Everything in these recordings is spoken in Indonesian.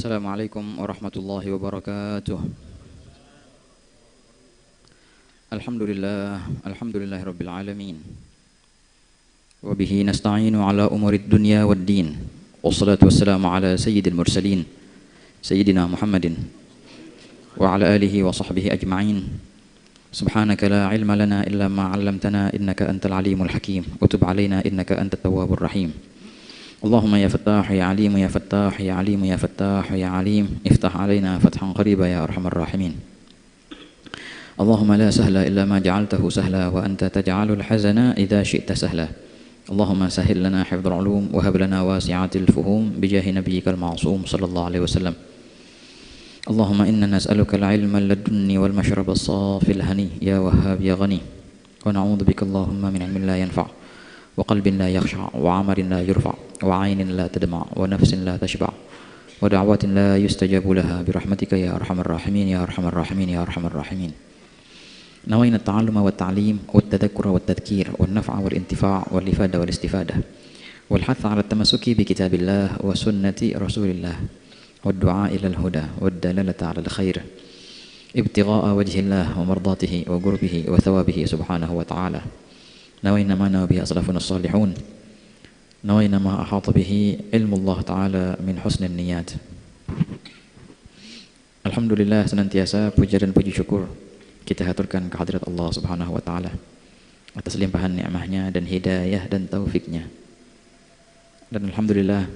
Assalamualaikum warahmatullahi wabarakatuh. Alhamdulillahi rabbil alamin. Wa bihi nasta'inu ala umurid dunya wad din. Wassalatu wassalamu ala sayyidil mursalin sayyidina Muhammadin wa ala alihi wa sahbihi ajma'in. Subhanaka la ilma lana illa ma 'allamtana innaka antal alimul hakim wa tub 'alaina innaka antat tawwabur rahim. Allahumma ya Fattah ya Alim ya Fattah ya Alim ya Fattah ya Alim iftah alaina fathan qariba ya arhamar rahimin. Allahumma la sahla illa ma ja'altahu sahla wa anta taj'alul hazana idza syi'ta sahla. Allahumma sahhil lana hifdzal ulum wa hab lana wasi'atil fuhum bijahi nabiyyikal ma'sum sallallahu alaihi wasallam. Allahumma inna nas'aluka al-'ilma ladunni wal mashraba as-safil hani ya Wahhab ya Ghani. Wa na'udzu bika Allahumma min 'ilmin la yanfa' wa qalbin la yakhsha' wa 'amalin la yurfa' wa 'ainin la tadma' wa nafsin la tashba' wa da'watin la yustajabu laha bi rahmatika ya arhamar rahimin ya arhamar rahimin ya arhamar rahimin. Nawayna at-ta'alluma wat ta'lim wat tadhakkura wat tadhkir wan naf'a wal intifa' wal ifada wal istifadah wal hath 'ala at-tamassuki bi kitabillah wa sunnati rasulillah wad du'a ila al-huda wad dalalata 'ala al-khair ibtigha'a wajhillah wa mardatihi wa qurbihi wa thawabihi subhanahu wa ta'ala. Nawayna ma nawa bihi aslafuna as-salihun. Nawayna ma ahata bihi ilmu Allah Ta'ala min husnin niyat. Alhamdulillah, senantiasa puja dan puji syukur kita haturkan kehadirat Allah Subhanahu wa Ta'ala atas limpahan nikmahnya dan hidayah dan taufiknya. Dan alhamdulillah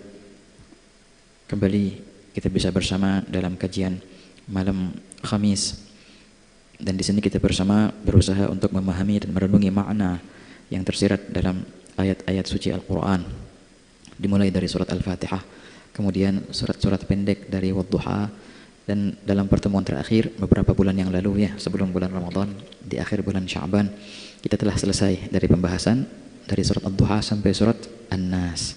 kembali kita bisa bersama dalam kajian malam Khamis. Dan di sini kita bersama berusaha untuk memahami dan merenungi makna yang tersirat dalam ayat-ayat suci Al-Quran, dimulai dari surat Al-Fatihah, kemudian surat-surat pendek dari Wadduha, dan dalam pertemuan terakhir beberapa bulan yang lalu ya, sebelum bulan Ramadan, di akhir bulan Sya'ban, kita telah selesai dari pembahasan dari surat Ad-Duha sampai surat An-Nas.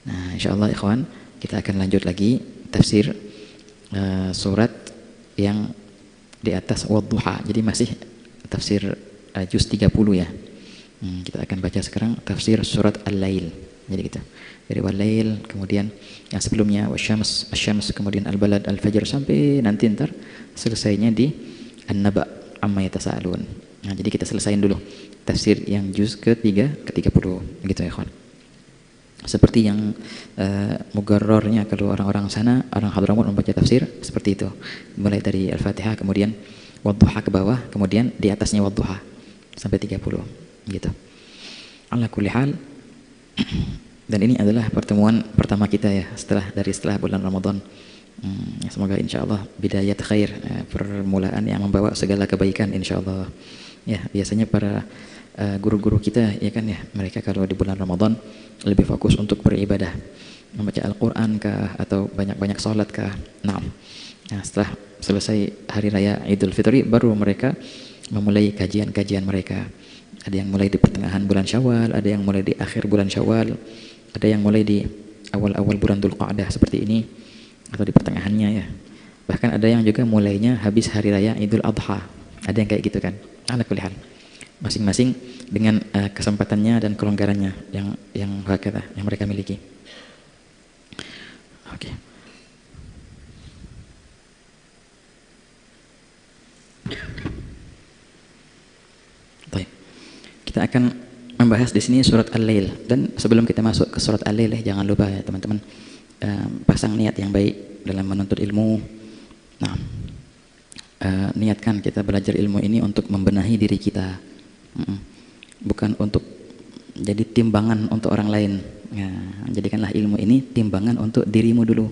Nah, insyaallah ikhwan, kita akan lanjut lagi tafsir surat yang di atas Wadduha. Jadi masih tafsir juz 30 ya. Kita akan baca sekarang tafsir surat Al-Lail. Jadi gitu. Dari Wal-Lail, kemudian yang sebelumnya Wasyams, Asy-Syams, kemudian Al-Balad, Al-Fajr, sampai nanti ntar selesainya di An-Naba amma yatasaalun. Nah, jadi kita selesaiin dulu tafsir yang juz ke-30 gitu ya, kawan. Seperti yang mugarrarnya kalau orang-orang sana, orang Hadramut membaca tafsir seperti itu. Mulai dari Al-Fatihah, kemudian Wadduha ke bawah, kemudian di atasnya Wadduha sampai 30 gitu. Ala kulli hal, dan ini adalah pertemuan pertama kita ya setelah bulan Ramadan. Semoga insyaallah bidayat khair, permulaan yang membawa segala kebaikan insyaallah. Ya, biasanya para guru-guru kita ya kan ya, mereka kalau di bulan Ramadan lebih fokus untuk beribadah, membaca Al-Qur'an kah atau banyak-banyak salat kah. Nah, setelah selesai hari raya Idul Fitri baru mereka memulai kajian-kajian mereka. Ada yang mulai di pertengahan bulan Syawal, ada yang mulai di akhir bulan Syawal, ada yang mulai di awal-awal bulan Dzulqa'dah seperti ini, atau di pertengahannya ya. Bahkan ada yang juga mulainya habis hari raya Idul Adha. Ada yang kayak gitu kan. Ala kulli hal. Masing-masing dengan kesempatannya dan kelonggarannya yang hakata yang mereka miliki. Oke. Baik. Kita akan membahas di sini surat Al-Lail, dan sebelum kita masuk ke surat Al-Lail jangan lupa ya teman-teman, pasang niat yang baik dalam menuntut ilmu. Nah, niatkan kita belajar ilmu ini untuk membenahi diri kita, bukan untuk jadi timbangan untuk orang lain. Jadikanlah ilmu ini timbangan untuk dirimu dulu,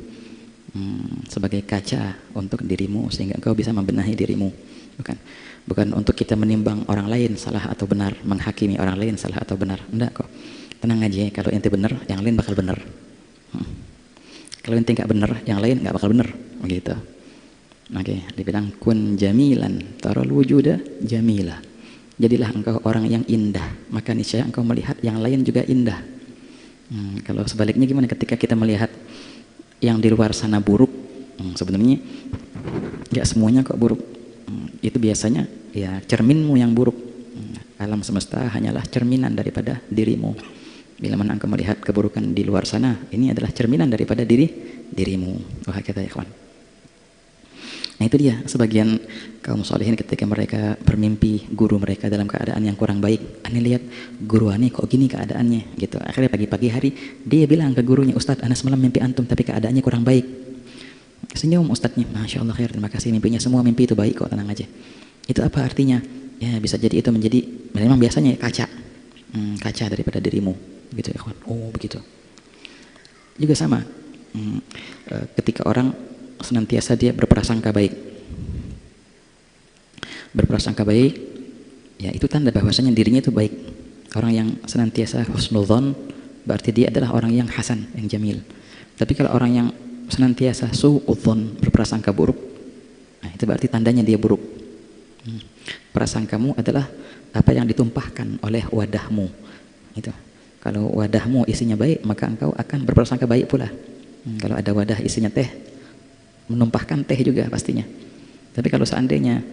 sebagai kaca untuk dirimu sehingga engkau bisa membenahi dirimu. Bukan untuk kita menimbang orang lain salah atau benar, menghakimi orang lain salah atau benar. Enggak kok. Tenang aja, kalau ente benar, yang lain bakal benar. Kalau ente nggak benar, yang lain nggak bakal benar. Begitu. Oke, dibilang kun jamilan, taral wujuda jamila. Jadilah engkau orang yang indah, maka niscaya engkau melihat yang lain juga indah. Kalau sebaliknya gimana ketika kita melihat yang di luar sana buruk, sebenarnya nggak semuanya kok buruk. Itu biasanya ya cerminmu yang buruk. Alam semesta hanyalah cerminan daripada dirimu. Bila mana engkau melihat keburukan di luar sana, ini adalah cerminan daripada dirimu. Wah, kata ikhwan. Nah, itu dia sebagian kaum solehin ketika mereka bermimpi guru mereka dalam keadaan yang kurang baik. Ane lihat guru ane kok gini keadaannya gitu. Akhirnya pagi-pagi hari dia bilang ke gurunya, "Ustadz, ane semalam mimpi antum tapi keadaannya kurang baik." Senyum ustadznya, "Masya Allah khair, terima kasih, mimpinya semua mimpi itu baik kok, tenang aja." Itu apa artinya? Ya bisa jadi itu menjadi, memang biasanya kaca daripada dirimu. Begitu ya kawan. Oh begitu. Juga sama. Ketika orang senantiasa dia berprasangka baik, ya itu tanda bahwasanya dirinya itu baik. Orang yang senantiasa husnudzon berarti dia adalah orang yang hasan, yang jamil. Tapi kalau orang yang senantiasa suudzon, berprasangka buruk, nah itu berarti tandanya dia buruk. Prasangkamu adalah apa yang ditumpahkan oleh wadahmu. Itu. Kalau wadahmu isinya baik, maka engkau akan berprasangka baik pula. Kalau ada wadah isinya teh, menumpahkan teh juga pastinya. Tapi kalau seandainya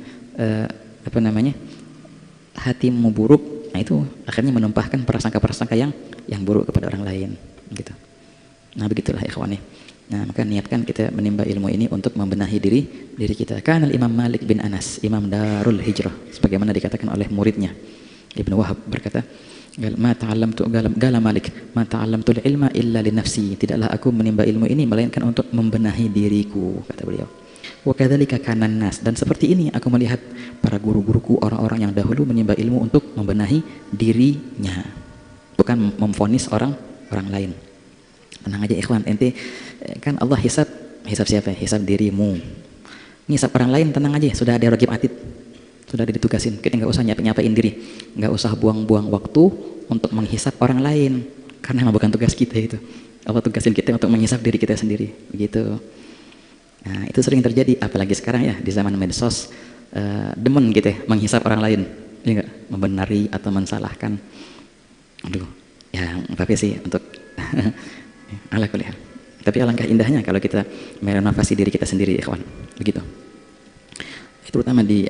hatimu buruk, nah itu akhirnya menumpahkan prasangka-prasangka yang buruk kepada orang lain, gitu. Nah begitulah ikhwani. Nah maka niatkan kita menimba ilmu ini untuk membenahi diri kita. Kanal Imam Malik bin Anas, Imam Darul Hijrah, sebagaimana dikatakan oleh muridnya Ibnu Wahab berkata, Gala Malik, ma ta'allamtul ilma illa li nafsi. Tidaklah aku menimba ilmu ini melainkan untuk membenahi diriku, kata beliau. Wa kadzalika kanan nas, dan seperti ini aku melihat para guru-guruku, orang-orang yang dahulu menimba ilmu untuk membenahi dirinya, bukan memvonis orang lain. Tenang aja ikhwan, ente kan Allah hisab siapa? Hisab dirimu. Ngisab orang lain tenang aja, sudah ada raqib atid. Sudah ditugasin, kita nggak usah nyapain diri, nggak usah buang-buang waktu untuk menghisap orang lain, karena memang bukan tugas kita itu. Allah tugasin kita untuk menghisap diri kita sendiri, begitu. Nah itu sering terjadi, apalagi sekarang ya di zaman medsos, demen gitu ya, menghisap orang lain, ya nggak, membenari atau mensalahkan. Aduh, ya tapi sih untuk ala kulli hal. Tapi alangkah indahnya kalau kita merenovasi diri kita sendiri, ikhwan, begitu. Terutama di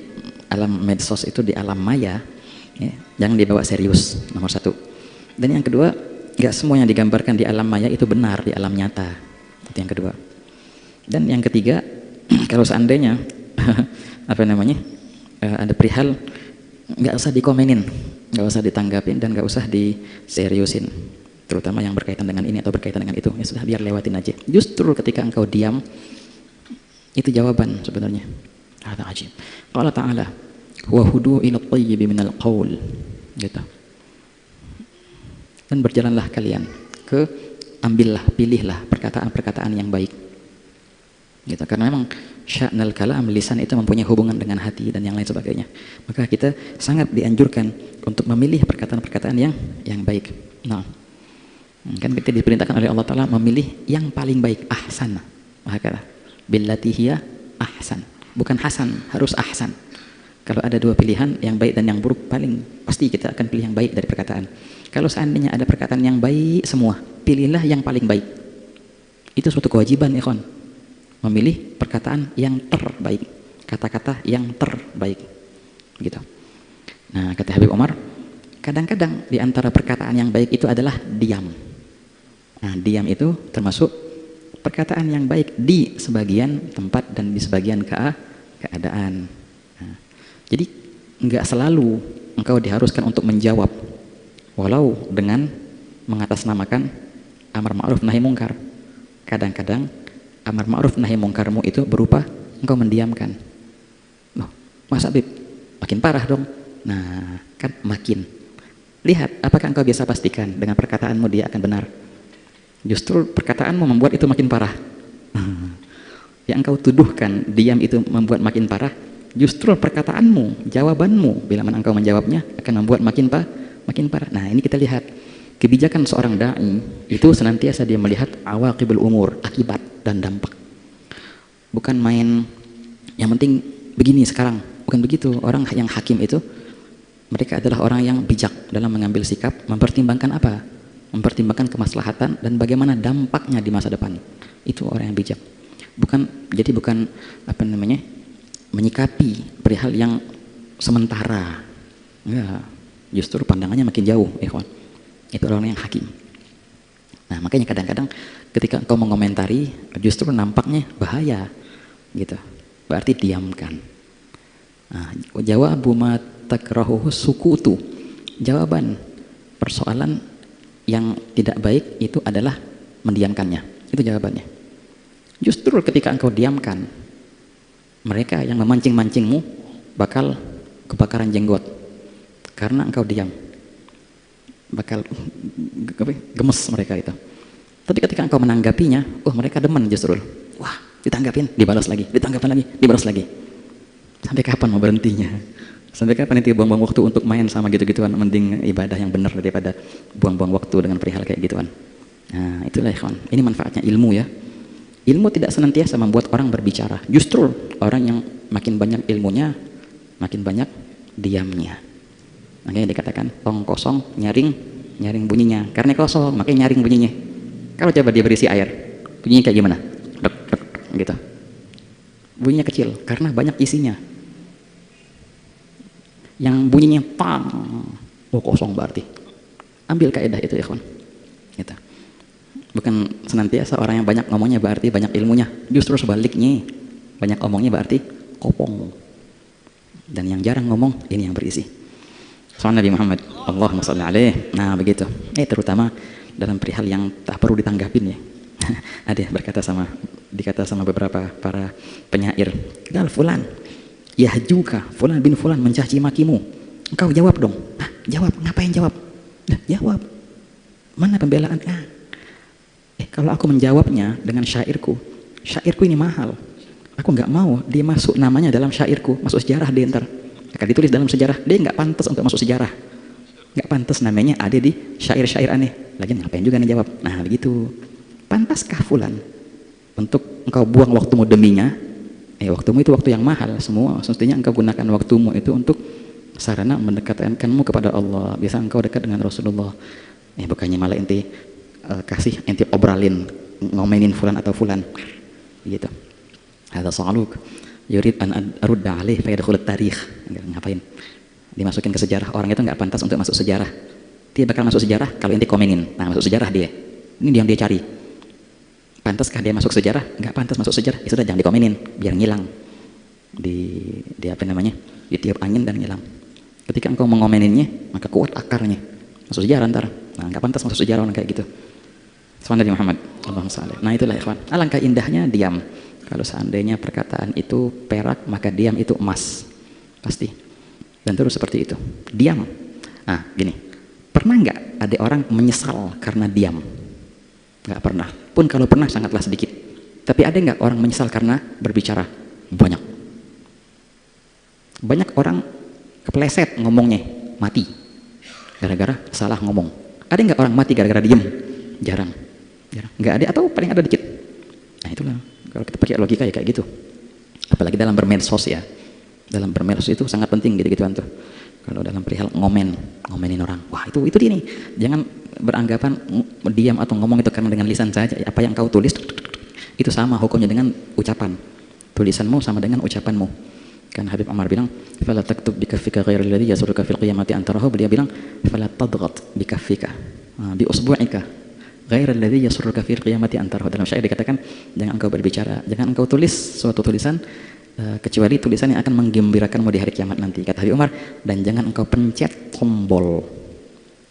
alam medsos itu, di alam maya, ya, jangan dibawa serius, nomor satu. Dan yang kedua, nggak semua yang digambarkan di alam maya itu benar di alam nyata. Itu yang kedua. Dan yang ketiga, kalau seandainya ada perihal, nggak usah dikomenin, nggak usah ditanggapin, dan nggak usah diseriusin. Terutama yang berkaitan dengan ini atau berkaitan dengan itu, ya sudah biar lewatin aja. Justru ketika engkau diam, itu jawaban sebenarnya. Hada ajib. Qala ta'ala, wa hudu ila at-tayyib minal qaul, gitu. Dan berjalanlah kalian pilihlah perkataan-perkataan yang baik, gitu. Karena memang sya'nal kalam, lisan itu mempunyai hubungan dengan hati dan yang lain sebagainya. Maka kita sangat dianjurkan untuk memilih perkataan-perkataan yang baik. Nah, kan kita diperintahkan oleh Allah Ta'ala memilih yang paling baik, ahsan, maka billati hiya ahsan. Bukan hasan, harus ahsan. Kalau ada dua pilihan, yang baik dan yang buruk, paling pasti kita akan pilih yang baik dari perkataan. Kalau seandainya ada perkataan yang baik semua, pilihlah yang paling baik. Itu suatu kewajiban, ikhwan. Memilih perkataan yang terbaik, kata-kata yang terbaik, gitu. Nah, kata Habib Omar, kadang-kadang di antara perkataan yang baik itu adalah diam. Nah, diam itu termasuk perkataan yang baik di sebagian tempat dan di sebagian keadaan. Nah, jadi nggak selalu engkau diharuskan untuk menjawab, walau dengan mengatasnamakan amar ma'ruf nahi mungkar. Kadang-kadang amar ma'ruf nahi mungkarmu itu berupa engkau mendiamkan. Loh, Mas Habib, makin parah dong. Nah, kan makin. Lihat, apakah engkau bisa pastikan dengan perkataanmu dia akan benar? Justru perkataanmu membuat itu makin parah. Yang engkau tuduhkan diam itu membuat makin parah, justru perkataanmu, jawabanmu bila mana engkau menjawabnya akan membuat makin parah. Nah, ini kita lihat kebijakan seorang dai itu senantiasa dia melihat awaqibul umur, akibat dan dampak. Bukan main yang penting begini sekarang, bukan begitu. Orang yang hakim itu mereka adalah orang yang bijak dalam mengambil sikap, mempertimbangkan apa? Mempertimbangkan kemaslahatan dan bagaimana dampaknya di masa depan. Itu orang yang bijak. Bukan menyikapi perihal yang sementara. Enggak, justru pandangannya makin jauh, ikhwan. Itu orang yang hakim. Nah, makanya kadang-kadang ketika engkau mengomentari justru nampaknya bahaya gitu. Berarti diamkan. Nah, jawabu ma takrahuhu sukutu. Jawaban persoalan yang tidak baik itu adalah mendiamkannya. Itu jawabannya. Justru ketika engkau diamkan, mereka yang memancing-mancingmu bakal kebakaran jenggot. Karena engkau diam. Bakal gemes mereka itu. Tapi ketika engkau menanggapinya, mereka demen justru. Wah, ditanggapin, dibalas lagi, ditanggapin lagi, dibalas lagi. Sampai kapan mau berhentinya? Sampai kapan nanti buang-buang waktu untuk main sama gitu-gituan? Mending ibadah yang benar daripada buang-buang waktu dengan perihal kayak gituan. Nah, itulah ya kawan. Ini manfaatnya ilmu ya. Ilmu tidak senantiasa membuat orang berbicara. Justru orang yang makin banyak ilmunya, makin banyak diamnya. Makanya dikatakan tong kosong nyaring bunyinya. Karena kosong, makanya nyaring bunyinya. Kalau coba dia berisi air, bunyinya kayak gimana? Dek, dek, gitu. Bunyinya kecil karena banyak isinya. Yang bunyinya pang, kosong berarti. Ambil kaidah itu ya kawan. Gitu. Bukan senantiasa orang yang banyak ngomongnya berarti banyak ilmunya. Justru sebaliknya, banyak omongnya berarti kopong. Dan yang jarang ngomong ini yang berisi. Soal Nabi Muhammad, Allahumma shalli alaih. Nah begitu. Terutama dalam perihal yang tak perlu ditanggapin ya. Ada dikata sama beberapa para penyair. Gal fulan, yahjuka, fulan bin fulan mencaci makimu. Engkau jawab dong. Jawab. Ngapain jawab? Jawab. Mana pembelaan? Kalau aku menjawabnya dengan syairku ini mahal. Aku nggak mau dia masuk namanya dalam syairku, masuk sejarah dia ntar. Akan ditulis dalam sejarah, dia nggak pantas untuk masuk sejarah. Nggak pantas namanya ada di syair-syair aneh. Lagi ngapain juga nih jawab? Nah begitu. Pantaskah fulan untuk engkau buang waktumu deminya? Waktumu itu waktu yang mahal semua. Semestinya engkau gunakan waktumu itu untuk sarana mendekatkanmu kepada Allah. Bisa engkau dekat dengan Rasulullah. Bukannya malah inti kasih inti obralin ngomenin fulan atau fulan gitu. Hadza sa'aluk yurid an arudda alaih fa yadkhul at-tarikh. Ngapain dimasukin ke sejarah? Orang itu nggak pantas untuk masuk sejarah. Dia bakal masuk sejarah kalau inti komenin. Nah, masuk sejarah dia. Ini yang dia cari. Pantaskah dia masuk sejarah? Nggak pantas masuk sejarah. Ya sudah, jangan dikomenin biar ngilang di apa namanya? Ditiup angin dan ngilang. Ketika engkau mengomeninnya, maka kuat akarnya. Masuk sejarah ntar. Nah, nggak pantas masuk sejarah orang kayak gitu. Sallallahu Nabi Muhammad, Allahumma shalli. Nah, itulah ikhwan. Alangkah indahnya diam. Kalau seandainya perkataan itu perak, maka diam itu emas. Pasti. Dan terus seperti itu. Diam. Nah, gini. Pernah nggak ada orang menyesal karena diam? Nggak pernah. Pun kalau pernah sangatlah sedikit. Tapi ada nggak orang menyesal karena berbicara? Banyak. Banyak orang kepleset ngomongnya, mati. Gara-gara salah ngomong. Ada nggak orang mati gara-gara diem? Jarang. Nggak ada atau paling ada dikit. Nah itulah. Kalau kita pakai logika ya kayak gitu. Apalagi dalam bermedsos ya. Dalam bermedsos itu sangat penting gitu-gituan tuh. Kalau dalam perihal ngomenin orang. Wah itu dia nih. Jangan beranggapan diam atau ngomong itu karena dengan lisan saja. Apa yang kau tulis itu sama hukumnya dengan ucapan. Tulisanmu sama dengan ucapanmu. Kan Habib Ammar bilang, "Fala taktub bikaffika ghairal ladzi yasurruka fil qiyamati an tarahu." Dia bilang, "Fala tadghat bikaffika bi usbu'ika ghairal ladzi yasurruka fil qiyamati an tarahu." Dalam syair dikatakan, jangan engkau berbicara, jangan engkau tulis suatu tulisan kecuali tulisan yang akan menggembirakanmu di hari kiamat nanti. Kata Habib Umar, dan jangan engkau pencet tombol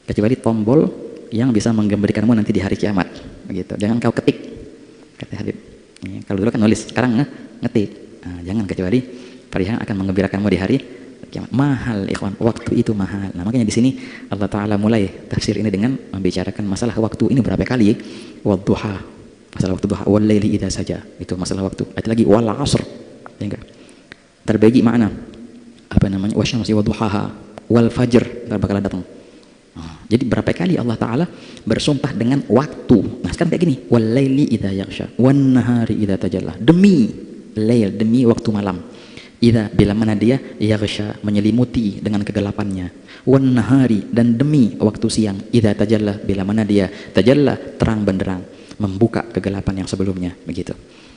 kecuali tombol yang bisa menggembirakanmu nanti di hari kiamat. Begitu. Jangan engkau ketik. Kata Habib. Kalau dulu kan nulis, sekarang ngetik. Nah, jangan kecuali perihal akan menggembirakanmu di hari kiamat. Mahal ikhwan, waktu itu mahal. Nah, makanya di sini Allah Ta'ala mulai tafsir ini dengan membicarakan masalah waktu ini berapa kali? Wadduha, masalah waktu duha, wal laili idza saja, itu masalah waktu. Ada lagi wal asr, ya enggak? Terbagi makna. Apa namanya? Wasyamsi wadduhaha, wal fajr, bakal datang. Jadi berapa kali Allah Ta'ala bersumpah dengan waktu. Nah sekarang kayak gini, wal laili idza yaghsha, wan nahari idza tajalla, demi lail, demi waktu malam. Idza, bila mana dia yaghsha, menyelimuti dengan kegelapannya, wan nahari, dan demi waktu siang, idza tajalla, bila mana dia tajalla, terang benderang, membuka kegelapan yang sebelumnya, begitu.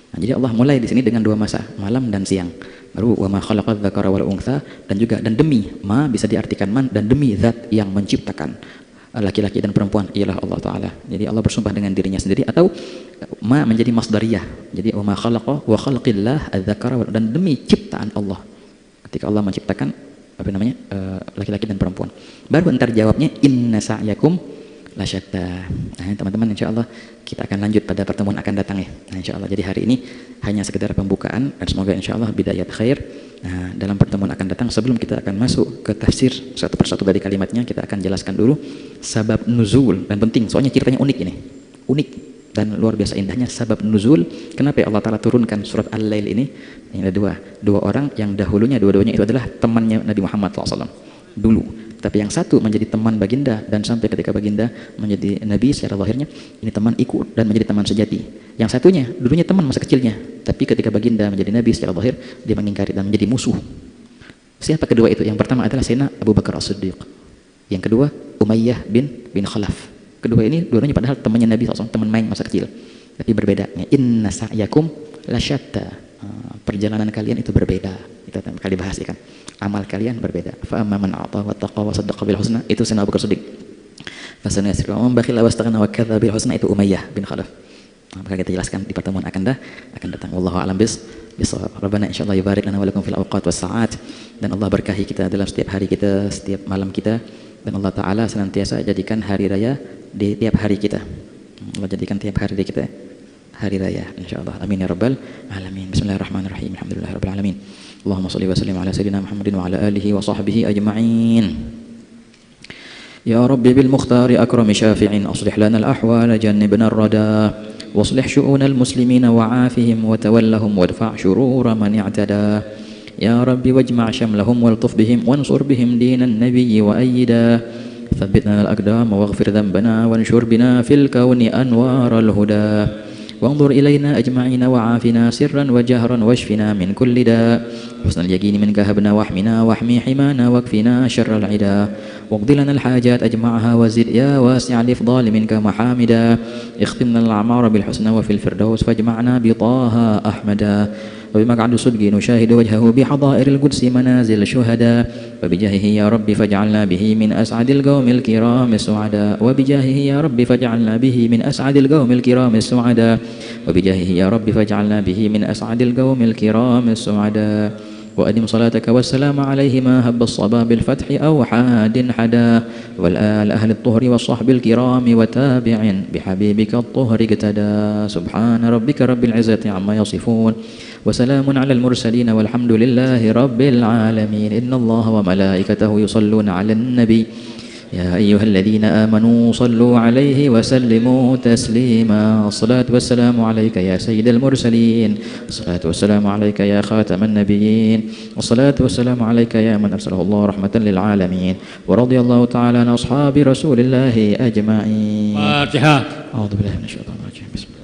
Nah, jadi Allah mulai di sini dengan dua masa, malam dan siang. Baru wa ma khalaqadz dzakara wal untha, dan juga dan demi ma bisa diartikan man, dan demi zat yang menciptakan laki-laki dan perempuan ialah Allah Ta'ala. Jadi Allah bersumpah dengan dirinya sendiri, atau ma menjadi masdariyah. Jadi wa ma khalaqa wa khalqillah adzakara, dan demi ciptaan Allah. Ketika Allah menciptakan laki-laki dan perempuan, baru ntar jawabnya inna sa'yakum lasyatta. Nah, teman-teman, insya Allah kita akan lanjut pada pertemuan akan datang ya. Nah, insya Allah. Jadi hari ini hanya sekedar pembukaan, dan semoga insya Allah bidayat khair. Nah, dalam pertemuan akan datang, sebelum kita akan masuk ke tafsir satu persatu dari kalimatnya, kita akan jelaskan dulu sabab nuzul, dan penting soalnya ceritanya unik ini, unik dan luar biasa indahnya sabab nuzul. Kenapa Allah Ta'ala turunkan surat Al-Lail ini? Ini ada dua orang yang dahulunya dua-duanya itu adalah temannya Nabi Muhammad SAW dulu. Tapi yang satu menjadi teman baginda, dan sampai ketika baginda menjadi nabi secara lahirnya, ini teman ikut dan menjadi teman sejati. Yang satunya dulunya teman masa kecilnya, tapi ketika baginda menjadi nabi secara lahir, dia mengingkari dan menjadi musuh. Siapa kedua itu? Yang pertama adalah Sayyidina Abu Bakar As-Siddiq. Yang kedua Umayyah bin Khalaf. Kedua ini dua-duanya padahal temannya Nabi SAW, teman main masa kecil, tapi berbeda. Inna sa'yakum lasyatta. Perjalanan kalian itu berbeda. Itu kali bahas kan. Amal kalian berbeda. Fa amma man a'ta wa taqa wa saddaqa bil husna, itu Sayyidina Abu Bakar Siddiq. Fa sanayasiru wa man bakhila wa istaghna wa kadzdzaba bil husna, itu Umayyah bin Khalaf. Maka kita jelaskan di pertemuan akan datang. Wallahu a'lam bissawab. Rabbana insyaallah yubarik lana wa lakum fil awqat was saat, dan Allah berkahi kita dalam setiap hari kita, setiap malam kita, dan Allah Ta'ala senantiasa jadikan hari raya di tiap hari kita. Allah jadikan tiap hari di kita hari raya insyaallah. Amin ya rabbal alamin. Bismillahirrahmanirrahim. Alhamdulillahirabbil alamin. Allahumma shalli wa sallim ala sayyidina Muhammadin wa ala alihi wa sahbihi ajma'in. Ya rabbi bil mukhtari akrami syafi'in aslih lana al ahwal jannibna ar-rada waslih syu'unal muslimina wa afihim wa tawallahum wadfa' syurura man i'tada. Ya rabbi wajma' shamlahum waltuf bihim wansur bihim dinan nabiyyi wa ayyida. Thabbitna al-aqdam waghfir dhanbana wanshur bina fil kauni anwaral huda. وانظر إلينا أجمعين وعافنا سرا وجهرا واشفنا من كل داء. حسن اليقين منك هبنا واحمنا واحمي حمانا واكفنا شر العدا. واقض لنا الحاجات أجمعها وزد يا واسع الإفضال منك محامدا. اختمنا الأعمار بالحسنى وفي الفردوس فاجمعنا بطه أحمدا. وبمقعد صدق نشاهد وجهه بحضائر القدس منازل شهداء. وبجاهه يا رب فاجعلنا به من أسعد القوم الكرام السعداء. وبجاهه يا رب فاجعلنا به من أسعد القوم الكرام السعداء. وبجاهه يا رب فاجعلنا به من أسعد القوم الكرام السعداء. وأدم صلاتك والسلام عليه ما هب الصبا بالفتح أو حاد حدا. والآل أهل الطهر والصحب الكرام وتابع بحبيبك الطهر اقتدى. سبحان ربك رب العزة عما يصفون وسلام على المرسلين والحمد لله رب العالمين. إن الله وملائكته يصلون على النبي يا أيها الذين آمنوا صلوا عليه وسلموا تسليما. الصلاة والسلام عليك يا سيد المرسلين. الصلاة والسلام عليك يا خاتم النبيين. الصلاة والسلام عليك يا من أرسله الله رحمة للعالمين. ورضي الله تعالى عن أصحاب رسول الله أجمعين. فاتحة. أعوذ بالله من الشيطان الرجيم. بسم الله.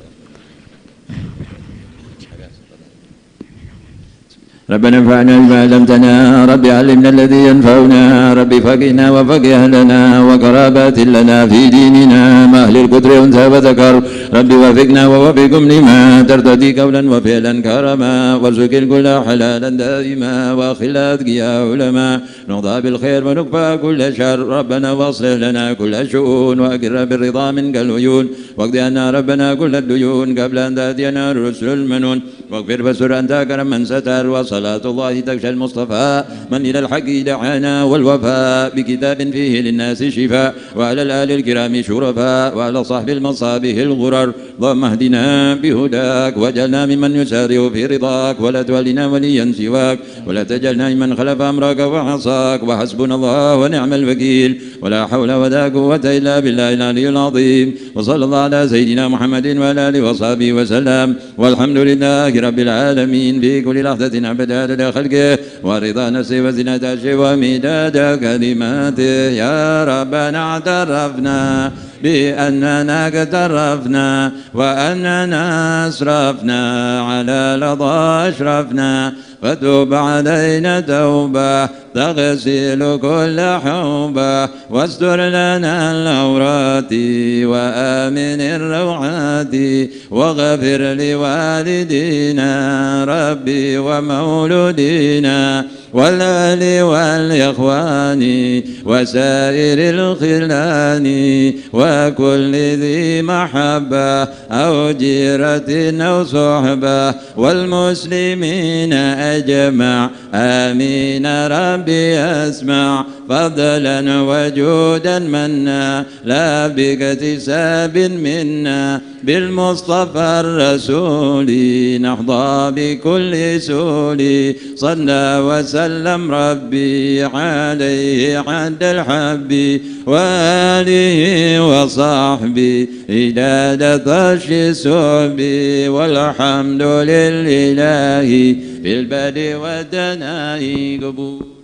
ربنا انفعنا بما علمتنا. رب علمنا الذي ينفعنا. رب فقهنا وفقه أهلنا وقرابات لنا في ديننا مع أهل القدر أنثى وذكر. رب وفقنا ووفقهم لما ترتدي قولا وفعلا كرما. وارزق الكل حلالا دائما وأخل أذكياء علماء. نرضى بالخير ونكفى كل شر. ربنا واصلح لنا كل الشؤون وأقر بالرضا منك العيون. واقض عنا ربنا كل الديون قبل أن تأتينا الرسل المنون. واغفر فسر أنت كرم من ستر. وصلاة الله تغشى المصطفى من إلى الحق دعانا والوفاء بكتاب فيه للناس شفاء. وعلى الآل الكرام شرفاء. وعلى صحب المصابه الغرر. اللهم اهدنا بهداك واجعلنا ممن يسارع في رضاك. ولا تولنا وليا سواك. ولا تجعلنا ممن خلف أمرك وعصاك. وحسبنا الله ونعم الوكيل. ولا حول ولا قوة إلا بالله العلي العظيم. وصلى الله على سيدنا محمد وعلى آله وصحبه وسلم. والحمد لله رب العالمين. في كل لحظة عبد عدد خلقه ورضا نفسه وزنة عرشه ومداد كلماته. يا ربنا اعترفنا بأننا اقترفنا وأننا أسرفنا على لظى أشرفنا. فتوب علينا توبة تغسل كل حوبة واستر لنا العورات وآمن الروعات واغفر لوالدينا ربي ومولودينا والأهل والإخوان وسائر الخلان وكل ذي محبة أو جيرة أو صحبة والمسلمين أجمع آمين ربي أسمع فضلا وجودا منا لا باكتساب منا بالمصطفى الرسول نحظى بكل سول صلى وسلم ربي عليه عند الحب وآله وصحبه إلى طش السحب والحمد لله في البدء والدناء قبول.